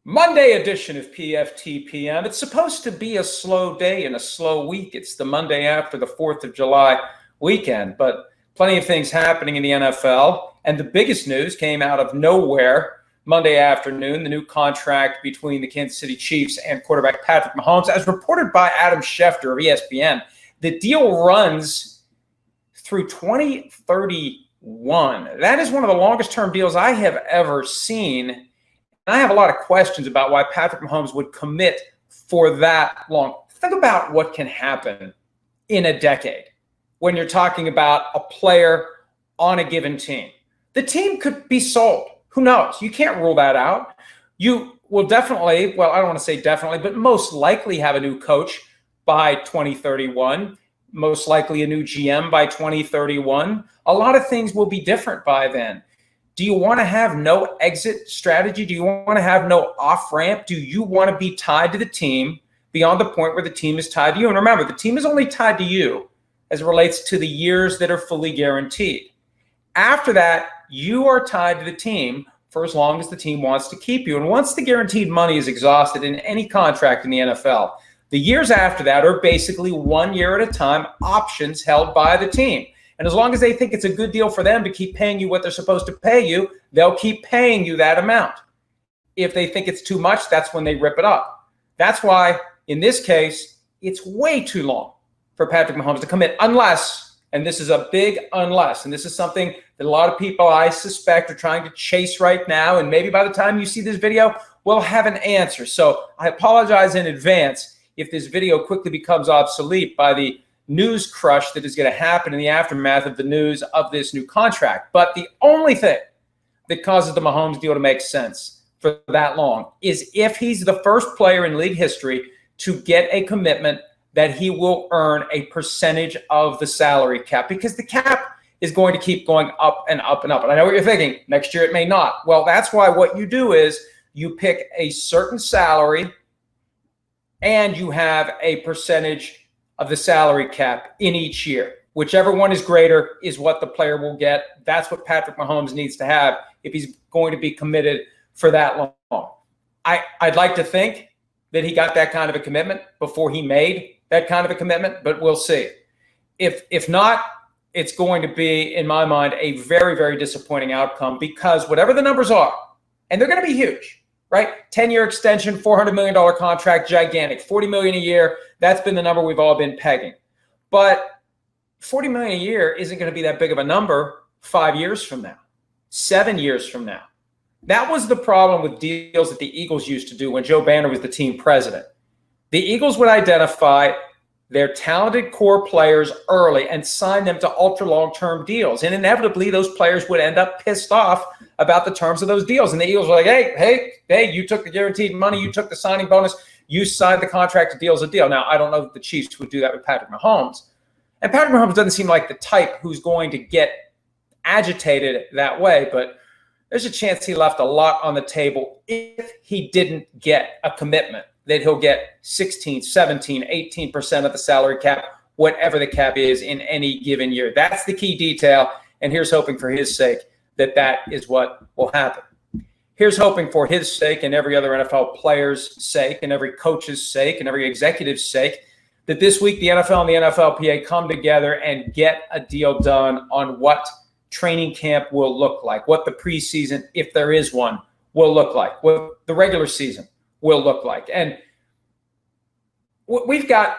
Monday edition of PFTPM. It's supposed to be a slow day and a slow week. It's the Monday after the 4th of July weekend, but plenty of things happening in the NFL. And the biggest news came out of nowhere Monday afternoon, the new contract between the Kansas City Chiefs and quarterback Patrick Mahomes. As reported by Adam Schefter of ESPN, the deal runs through 2031. That is one of the longest term deals I have ever seen. I have a lot of questions about why Patrick Mahomes would commit for that long. Think about what can happen in a decade when you're talking about a player on a given team. The team could be sold. Who knows? You can't rule that out. You will definitely, well, I don't want to say definitely, but most likely have a new coach by 2031, most likely a new GM by 2031. A lot of things will be different by then. Do you want to have no exit strategy? Do you want to have no off-ramp? Do you want to be tied to the team beyond the point where the team is tied to you? And remember, the team is only tied to you as it relates to the years that are fully guaranteed. After that, you are tied to the team for as long as the team wants to keep you. And once the guaranteed money is exhausted in any contract in the NFL, the years after that are basically 1 year at a time options held by the team. And as long as they think it's a good deal for them to keep paying you what they're supposed to pay you, they'll keep paying you that amount. If they think it's too much, that's when they rip it up. That's why, in this case, it's way too long for Patrick Mahomes to commit unless, and this is a big unless, and this is something that a lot of people I suspect are trying to chase right now, and maybe by the time you see this video, we'll have an answer. So I apologize in advance if this video quickly becomes obsolete by the news crush that is going to happen in the aftermath of the news of this new contract. But the only thing that causes the Mahomes deal to make sense for that long is if he's the first player in league history to get a commitment that he will earn a percentage of the salary cap, because the cap is going to keep going up and up and up. And I know what you're thinking, next year it may not. Well, that's why what you do is you pick a certain salary and you have a percentage of the salary cap in each year. Whichever one is greater is what the player will get. That's what Patrick Mahomes needs to have if he's going to be committed for that long. I'd like to think that he got that kind of a commitment before he made that kind of a commitment, but we'll see. If not, it's going to be, in my mind, a very, very disappointing outcome, because whatever the numbers are, and they're going to be huge, right? 10-year extension, $400 million contract, gigantic, $40 million a year. That's been the number we've all been pegging. But $40 million a year isn't going to be that big of a number 5 years from now, 7 years from now. That was the problem with deals that the Eagles used to do when Joe Banner was the team president. The Eagles would identify their talented core players early and sign them to ultra long-term deals. And inevitably, those players would end up pissed off about the terms of those deals. And the Eagles were like, hey, you took the guaranteed money, you took the signing bonus, you signed the contract, a deal's a deal. Now, I don't know that the Chiefs would do that with Patrick Mahomes. And Patrick Mahomes doesn't seem like the type who's going to get agitated that way, but there's a chance he left a lot on the table if he didn't get a commitment that he'll get 16, 17, 18% of the salary cap, whatever the cap is in any given year. That's the key detail, and here's hoping for his sake that that is what will happen. Here's hoping for his sake and every other NFL player's sake and every coach's sake and every executive's sake that this week the NFL and the NFLPA come together and get a deal done on what training camp will look like, what the preseason, if there is one, will look like, what the regular season will look like. And we've got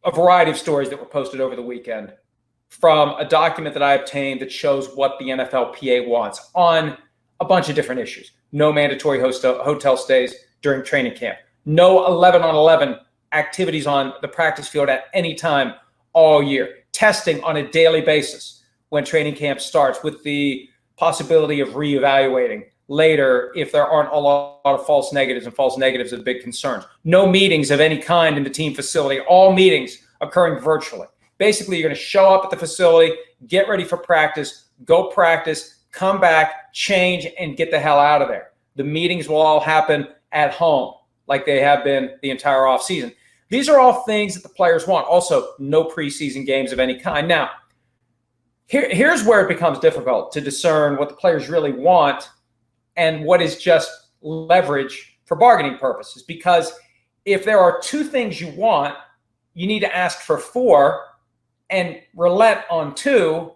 a variety of stories that were posted over the weekend from a document that I obtained that shows what the NFLPA wants on a bunch of different issues. No mandatory hotel stays during training camp. No 11-on-11 activities on the practice field at any time all year. Testing on a daily basis when training camp starts, with the possibility of reevaluating later if there aren't a lot of false negatives, and false negatives are big concerns. No meetings of any kind in the team facility. All meetings occurring virtually. Basically, you're going to show up at the facility, get ready for practice, go practice, come back, change, and get the hell out of there. The meetings will all happen at home like they have been the entire offseason. These are all things that the players want. Also, no preseason games of any kind. Now, here's where it becomes difficult to discern what the players really want and what is just leverage for bargaining purposes, because if there are two things you want, you need to ask for four and relent on two,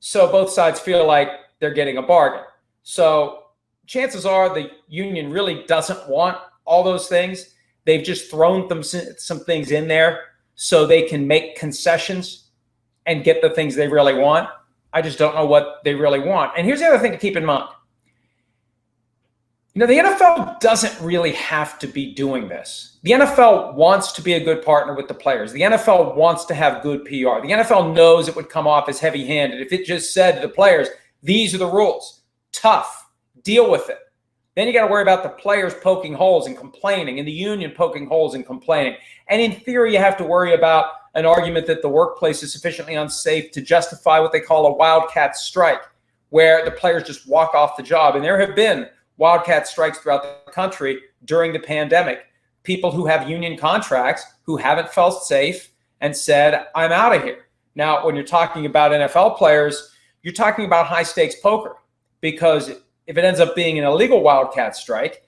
so both sides feel like they're getting a bargain. So chances are the union really doesn't want all those things. They've just thrown some things in there so they can make concessions and get the things they really want. I just don't know what they really want. And here's the other thing to keep in mind. The NFL doesn't really have to be doing this. The NFL wants to be a good partner with the players. The NFL wants to have good PR. The NFL knows it would come off as heavy-handed if it just said to the players, these are the rules. Tough. Deal with it. Then you got to worry about the players poking holes and complaining, and the union poking holes and complaining. And in theory, you have to worry about an argument that the workplace is sufficiently unsafe to justify what they call a wildcat strike, where the players just walk off the job. And there have been wildcat strikes throughout the country during the pandemic. People who have union contracts who haven't felt safe and said, I'm out of here. Now, when you're talking about NFL players, you're talking about high stakes poker, because if it ends up being an illegal wildcat strike,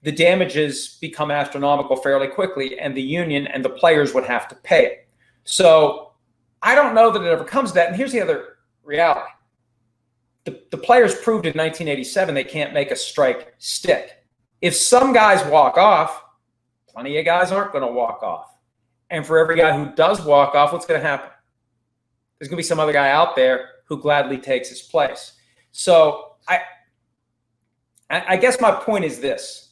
the damages become astronomical fairly quickly, and the union and the players would have to pay it. So I don't know that it ever comes to that. And here's the other reality. The players proved in 1987 they can't make a strike stick. If some guys walk off, plenty of guys aren't going to walk off. And for every guy who does walk off, what's going to happen? There's going to be some other guy out there who gladly takes his place. So I guess my point is this.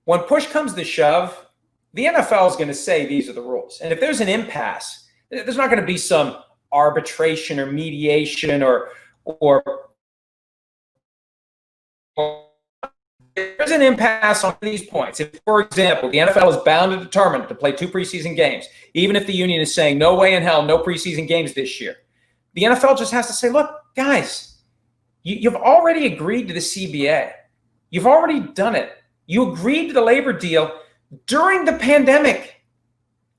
When push comes to shove, the NFL is going to say these are the rules. And if there's an impasse, there's not going to be some arbitration or mediation or there's an impasse on these points. If, for example, the NFL is bound and determined to play 2 preseason games, even if the union is saying no way in hell, no preseason games this year, the NFL just has to say, look, guys, you've already agreed to the CBA. You've already done it. You agreed to the labor deal during the pandemic.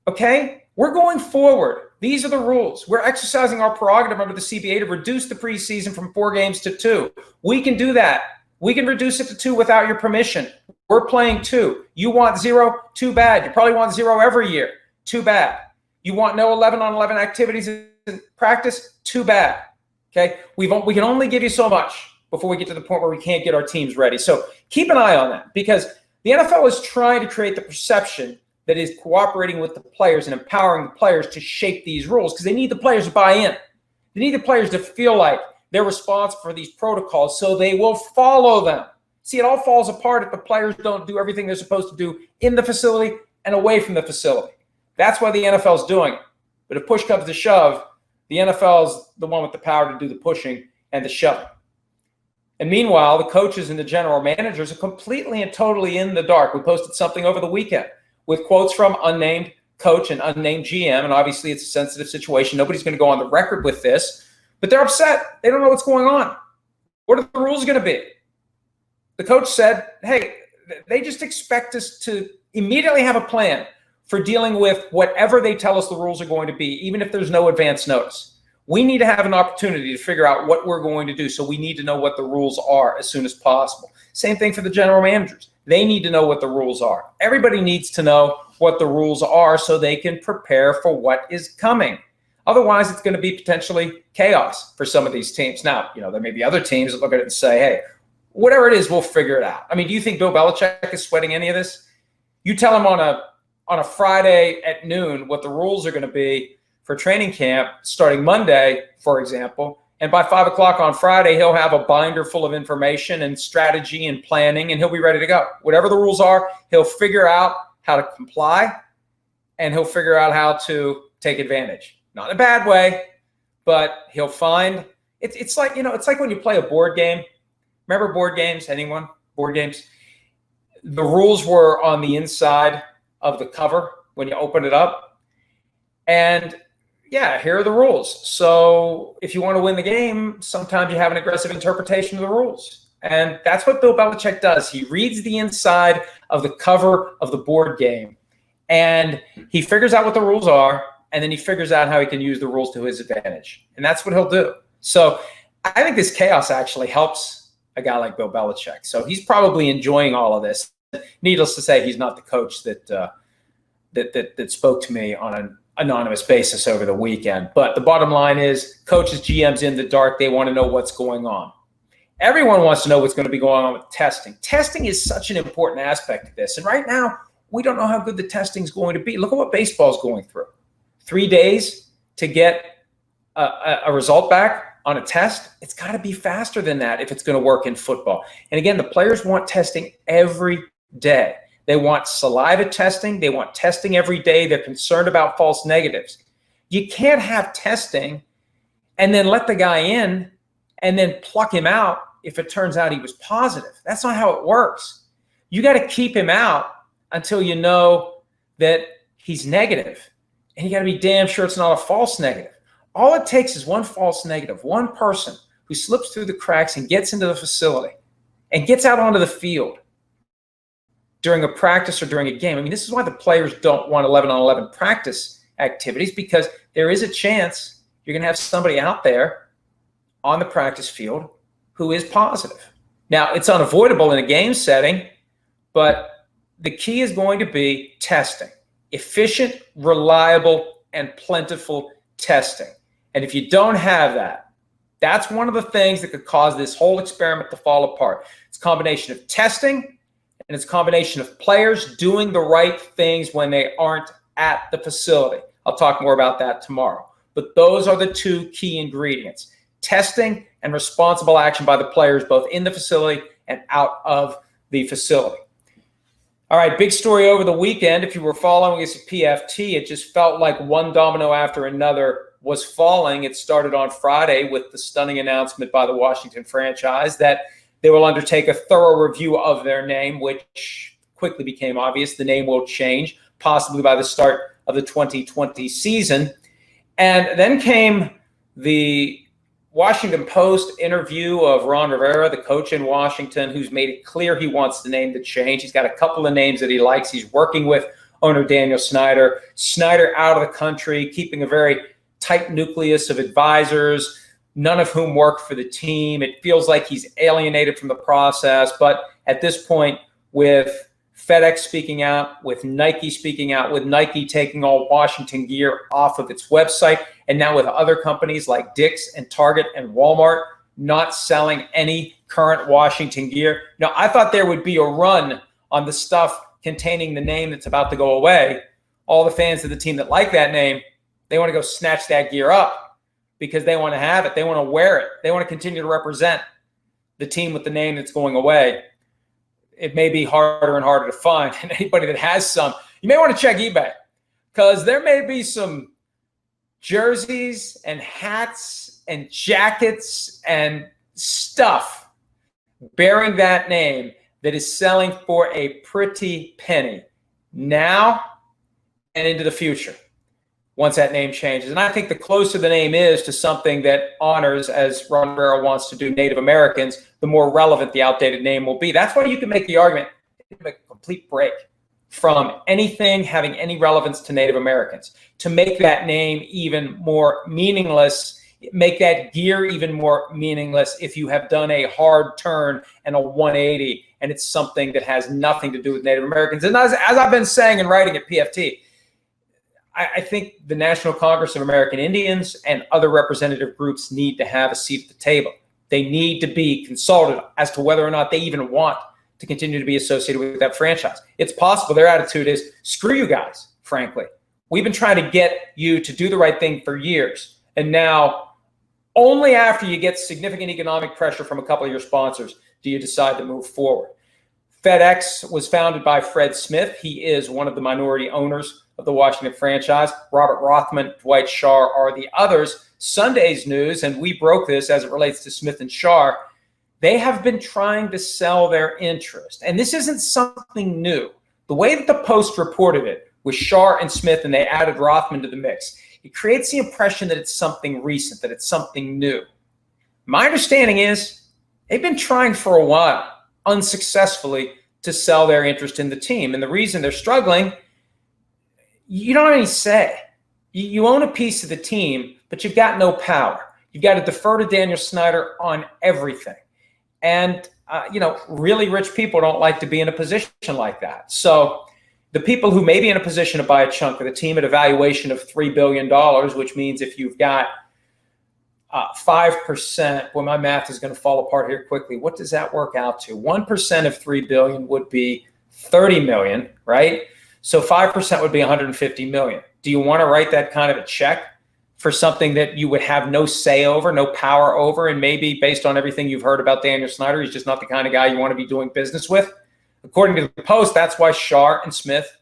Okay? We're going forward. These are the rules. We're exercising our prerogative under the CBA to reduce the preseason from 4 games to 2. We can do that. We can reduce it to 2 without your permission. We're playing 2. You want 0? Too bad. You probably want 0 every year. Too bad. You want no 11-on-11 activities in practice? Too bad. Okay? We can only give you so much before we get to the point where we can't get our teams ready. So keep an eye on that, because the NFL is trying to create the perception that is cooperating with the players and empowering the players to shape these rules, because they need the players to buy in. They need the players to feel like they're responsible for these protocols, so they will follow them. See, it all falls apart if the players don't do everything they're supposed to do in the facility and away from the facility. That's why the NFL is doing it. But if push comes to shove, the NFL is the one with the power to do the pushing and the shoving. And meanwhile, the coaches and the general managers are completely and totally in the dark. We posted something over the weekend with quotes from unnamed coach and unnamed GM, and obviously it's a sensitive situation. Nobody's going to go on the record with this, but they're upset. They don't know what's going on. What are the rules going to be? The coach said, hey, they just expect us to immediately have a plan for dealing with whatever they tell us the rules are going to be, even if there's no advance notice. We need to have an opportunity to figure out what we're going to do, so we need to know what the rules are as soon as possible. Same thing for the general managers. They need to know what the rules are. Everybody needs to know what the rules are so they can prepare for what is coming. Otherwise, it's going to be potentially chaos for some of these teams. Now, there may be other teams that look at it and say, hey, whatever it is, we'll figure it out. I mean, do you think Bill Belichick is sweating any of this? You tell him on a Friday at noon what the rules are going to be for training camp starting Monday, for example, and by 5 o'clock on Friday, he'll have a binder full of information and strategy and planning, and he'll be ready to go. Whatever the rules are, he'll figure out how to comply, and he'll figure out how to take advantage. Not in a bad way, but he'll find it's like when you play a board game. Remember board games? Anyone? Board games? The rules were on the inside of the cover when you open it up. And yeah, here are the rules. So if you want to win the game, sometimes you have an aggressive interpretation of the rules. And that's what Bill Belichick does. He reads the inside of the cover of the board game, and he figures out what the rules are, and then he figures out how he can use the rules to his advantage. And that's what he'll do. So I think this chaos actually helps a guy like Bill Belichick. So he's probably enjoying all of this. Needless to say, he's not the coach that spoke to me on an anonymous basis over the weekend. But the bottom line is, coaches, GMs in the dark, they want to know what's going on. Everyone wants to know what's going to be going on with testing. Testing is such an important aspect of this. And right now, we don't know how good the testing is going to be. Look at what baseball is going through. 3 days to get a result back on a test. It's got to be faster than that if it's going to work in football. And again, the players want testing every day. They want saliva testing. They want testing every day. They're concerned about false negatives. You can't have testing and then let the guy in and then pluck him out if it turns out he was positive. That's not how it works. You got to keep him out until you know that he's negative. And you got to be damn sure it's not a false negative. All it takes is one false negative, one person who slips through the cracks and gets into the facility and gets out onto the field during a practice or during a game. I mean, this is why the players don't want 11-on-11 practice activities, because there is a chance you're going to have somebody out there on the practice field who is positive. Now, it's unavoidable in a game setting, but the key is going to be testing. Efficient, reliable, and plentiful testing. And if you don't have that, that's one of the things that could cause this whole experiment to fall apart. It's a combination of testing and it's a combination of players doing the right things when they aren't at the facility. I'll talk more about that tomorrow. But those are the two key ingredients: testing and responsible action by the players, both in the facility and out of the facility. All right, big story over the weekend. If you were following us at PFT, it just felt like one domino after another was falling. It started on Friday with the stunning announcement by the Washington franchise that they will undertake a thorough review of their name, which quickly became obvious. The name will change, possibly by the start of the 2020 season. And then came the Washington Post interview of Ron Rivera, the coach in Washington, who's made it clear he wants the name to change. He's got a couple of names that he likes. He's working with owner Daniel Snyder. Snyder out of the country, keeping a very tight nucleus of advisors, none of whom work for the team. It feels like he's alienated from the process. But at this point, with FedEx speaking out, with Nike speaking out, with Nike taking all Washington gear off of its website, and now with other companies like Dick's and Target and Walmart not selling any current Washington gear. Now, I thought there would be a run on the stuff containing the name that's about to go away. All the fans of the team that like that name, they want to go snatch that gear up because they want to have it. They want to wear it. They want to continue to represent the team with the name that's going away. It may be harder and harder to find. And anybody that has some, you may want to check eBay, because there may be some jerseys and hats and jackets and stuff bearing that name that is selling for a pretty penny now and into the future once that name changes. And I think the closer the name is to something that honors, as Ron Rivera wants to do, Native Americans, the more relevant the outdated name will be. That's why you can make the argument, you can make a complete break from anything having any relevance to Native Americans, to make that name even more meaningless, make that gear even more meaningless if you have done a hard turn and a 180, and it's something that has nothing to do with Native Americans. And as I've been saying and writing at PFT, I think the National Congress of American Indians and other representative groups need to have a seat at the table. They need to be consulted as to whether or not they even want to continue to be associated with that franchise. It's possible their attitude is, screw you guys, frankly. We've been trying to get you to do the right thing for years. And now, only after you get significant economic pressure from a couple of your sponsors do you decide to move forward. FedEx was founded by Fred Smith. He is one of the minority owners of the Washington franchise. Robert Rothman, Dwight Scharr are the others. Sunday's news, and we broke this as it relates to Smith and Scharr, they have been trying to sell their interest. And this isn't something new. The way that the Post reported it with Scharr and Smith, and they added Rothman to the mix, it creates the impression that it's something recent, that it's something new. My understanding is they've been trying for a while, unsuccessfully, to sell their interest in the team. And the reason they're struggling, you don't have any say. You own a piece of the team, but you've got no power. You've got to defer to Daniel Snyder on everything. And really rich people don't like to be in a position like that. So the people who may be in a position to buy a chunk of the team at a valuation of $3 billion, which means if you've got 5%, well, my math is going to fall apart here quickly. What does that work out to? 1% of $3 billion would be $30 million, right? So 5% would be $150 million. Do you want to write that kind of a check for something that you would have no say over, no power over, and maybe based on everything you've heard about Daniel Snyder, he's just not the kind of guy you want to be doing business with? According to the Post, that's why Shar and Smith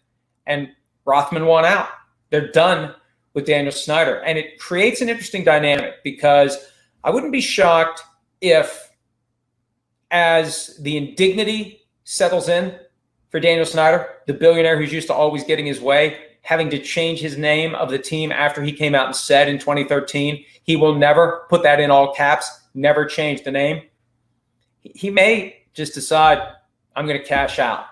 and Rothman want out. They're done with Daniel Snyder. And it creates an interesting dynamic because I wouldn't be shocked if, as the indignity settles in for Daniel Snyder, the billionaire who's used to always getting his way, having to change his name of the team after he came out and said in 2013 he will never, put that in all caps, never change the name. He may just decide, I'm going to cash out.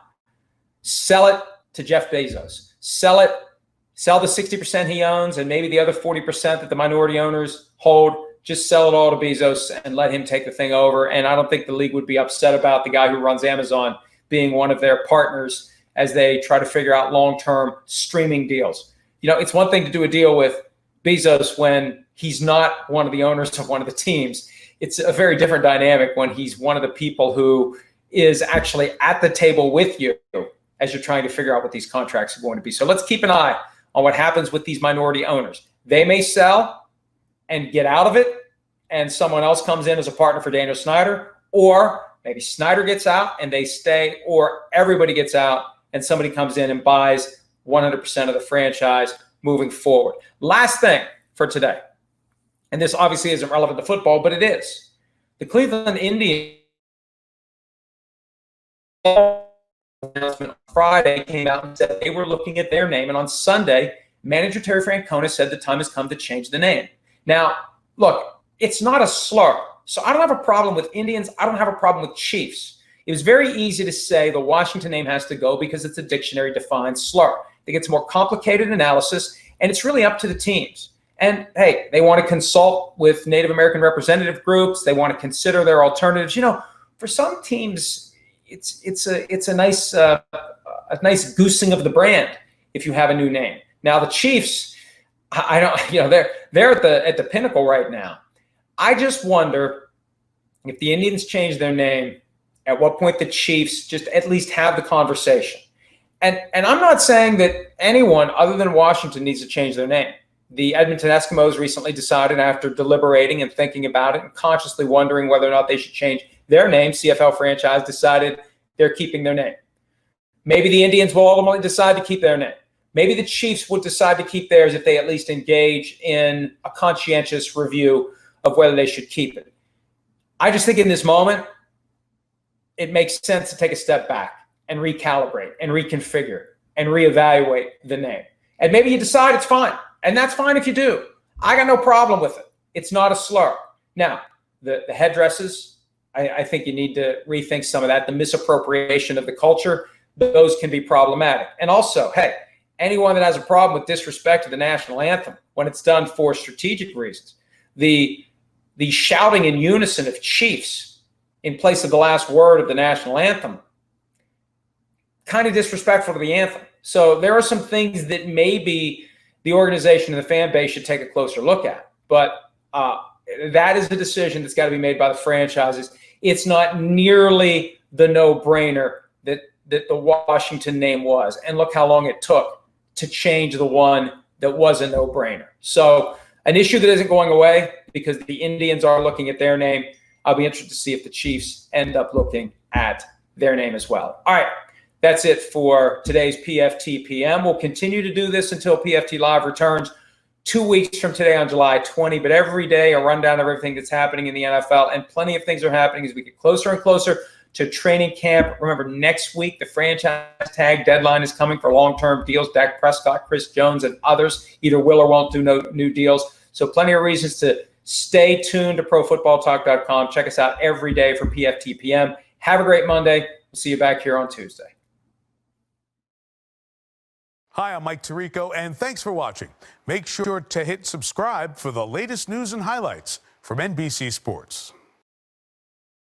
Sell it to Jeff Bezos. Sell the 60% he owns and maybe the other 40% that the minority owners hold. Just sell it all to Bezos and let him take the thing over. And I don't think the league would be upset about the guy who runs Amazon being one of their partners as they try to figure out long-term streaming deals. It's one thing to do a deal with Bezos when he's not one of the owners of one of the teams. It's a very different dynamic when he's one of the people who is actually at the table with you as you're trying to figure out what these contracts are going to be. So let's keep an eye on what happens with these minority owners. They may sell and get out of it, and someone else comes in as a partner for Daniel Snyder, or maybe Snyder gets out and they stay, or everybody gets out and somebody comes in and buys 100% of the franchise moving forward. Last thing for today, and this obviously isn't relevant to football, but it is. The Cleveland Indians announcement on Friday came out and said they were looking at their name, and on Sunday, manager Terry Francona said the time has come to change the name. Now, look, it's not a slur, so I don't have a problem with Indians. I don't have a problem with Chiefs. It was very easy to say the Washington name has to go because it's a dictionary-defined slur. I think it's more complicated analysis, and it's really up to the teams. And, hey, they want to consult with Native American representative groups. They want to consider their alternatives. For some teams, it's a nice goosing of the brand if you have a new name. Now the Chiefs, I don't, they're at the pinnacle right now. I just wonder if the Indians change their name, at what point the Chiefs just at least have the conversation. And I'm not saying that anyone other than Washington needs to change their name. The Edmonton Eskimos recently decided, after deliberating and thinking about it and consciously wondering whether or not they should change their name, CFL franchise, decided they're keeping their name. Maybe the Indians will ultimately decide to keep their name. Maybe the Chiefs would decide to keep theirs if they at least engage in a conscientious review of whether they should keep it. I just think in this moment, it makes sense to take a step back and recalibrate and reconfigure and reevaluate the name. And maybe you decide it's fine. And that's fine if you do. I got no problem with it. It's not a slur. Now, the headdresses, I think you need to rethink some of that. The misappropriation of the culture, those can be problematic. And also, hey, anyone that has a problem with disrespect to the national anthem when it's done for strategic reasons, the shouting in unison of Chiefs in place of the last word of the national anthem, kind of disrespectful to the anthem. So there are some things that maybe the organization and the fan base should take a closer look at. But that is the decision that's got to be made by the franchises. It's not nearly the no-brainer that the Washington name was. And look how long it took to change the one that was a no-brainer. So an issue that isn't going away because the Indians are looking at their name. I'll be interested to see if the Chiefs end up looking at their name as well. All right. That's it for today's PFTPM. We'll continue to do this until PFT Live returns 2 weeks from today on July 20. But every day, a rundown of everything that's happening in the NFL, and plenty of things are happening as we get closer and closer to training camp. Remember, next week, the franchise tag deadline is coming for long-term deals. Dak Prescott, Chris Jones, and others either will or won't do no new deals. So plenty of reasons to stay tuned to ProFootballTalk.com. Check us out every day for PFTPM. Have a great Monday. We'll see you back here on Tuesday. Hi, I'm Mike Tirico, and thanks for watching. Make sure to hit subscribe for the latest news and highlights from NBC Sports.